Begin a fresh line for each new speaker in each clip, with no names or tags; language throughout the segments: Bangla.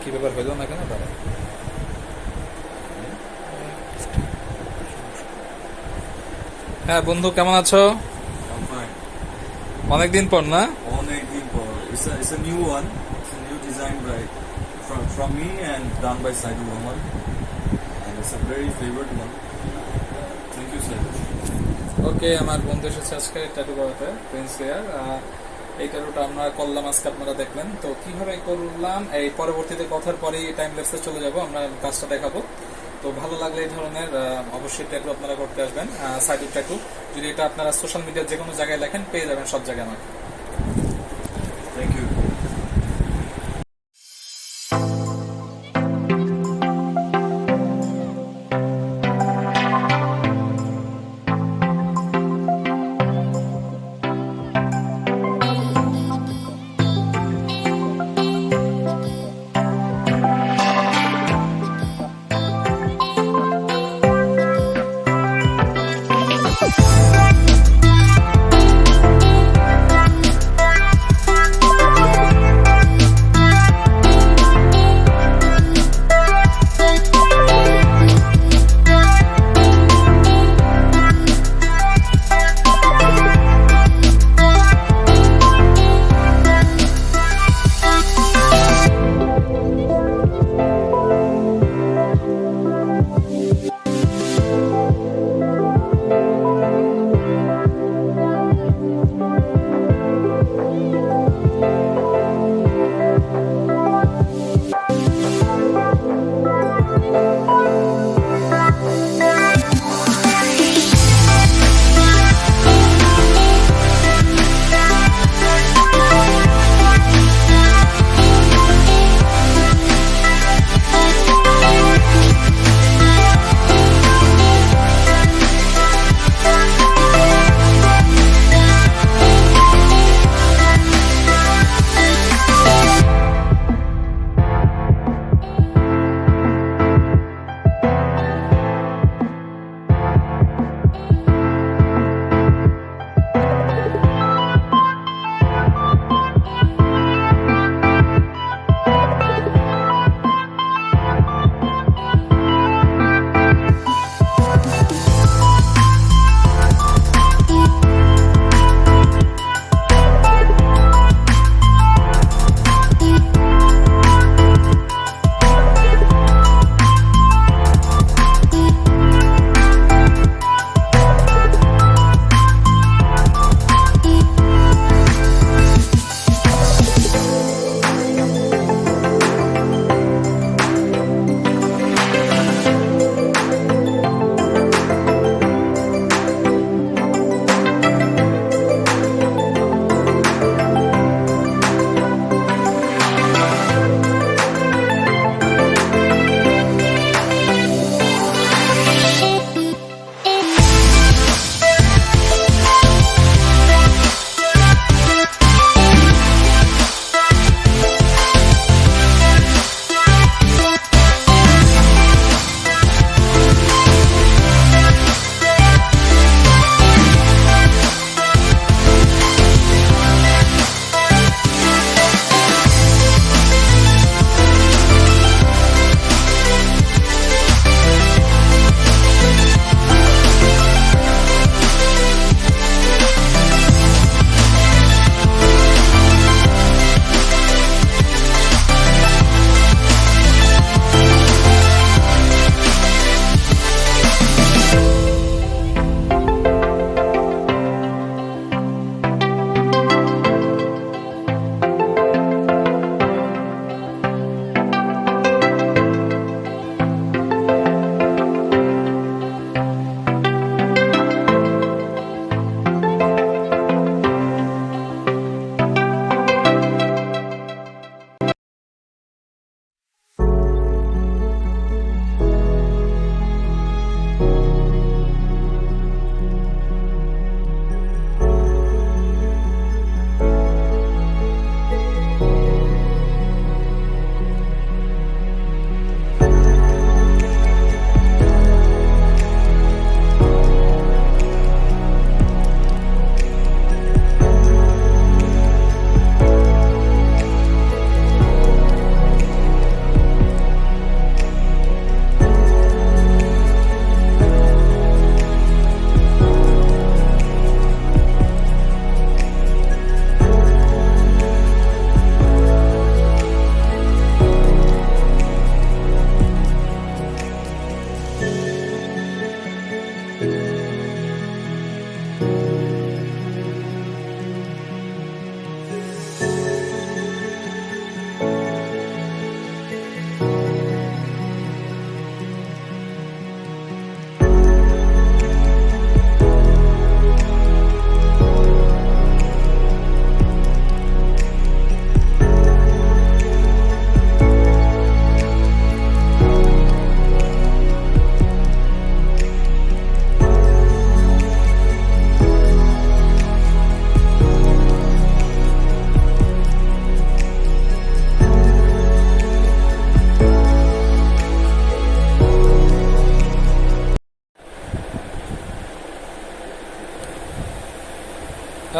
কি ব্যাপার হইল না কেন তারা? হ্যাঁ বন্ধু, কেমন আছো?
I'm fine.
অনেকদিন পর না?
অনেকদিন পর. It's a new one. It's a new design from me and done by Saidur Rahaman. And it's a very favorite one. Thank you, Saidur.
ওকে, আমার বন্ধু এসেছে আজকে ট্যাটু করাতে, প্রিন্স লেয়ার। এই ট্যাটুটা আমরা করলাম আজকে, আপনারা দেখলেন তো কিভাবে করলাম। এই পরবর্তীতে কথার পরেই টাইম ল্যাপসে চলে যাব, আমরা কাজটা দেখাবো। তো ভালো লাগলে এই ধরনের অবশ্যই ট্যাটু আপনারা করতে আসবেন। সাইডুর ট্যাটু, যদি এটা আপনারা সোশ্যাল মিডিয়ার যে কোনো জায়গায় লেখেন পেয়ে যাবেন সব জায়গায় আমাকে।
Thank you.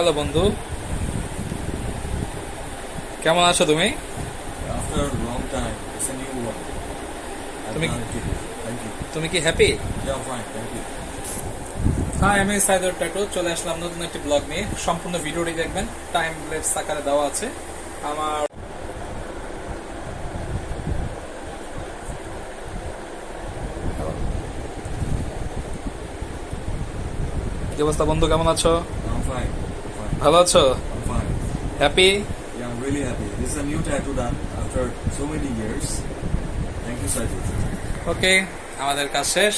হ্যালো বন্ধু, কেমন আছো তুমি?
After a long time, it's a new one.
Tumi-
Thank you.
তুমি কি happy?
Yeah, I'm fine. Thank you.
হ্যাঁ, আমি সাইদুর ট্যাটু চলে আসলাম নতুন একটি ব্লগ নিয়ে। সম্পূর্ণ ভিডিওটি দেখবেন, টাইম ল্যাপস আকারে দেওয়া আছে। আমার কি অবস্থা বন্ধু, কেমন আছো?
I'm fine. I'm fine.
ভালো আছো?
I'm fine.
Happy?
Yeah, I'm really happy. This is a new tattoo done after so many years. Thank you, Saidur.
ওকে, আমাদের কাজ শেষ।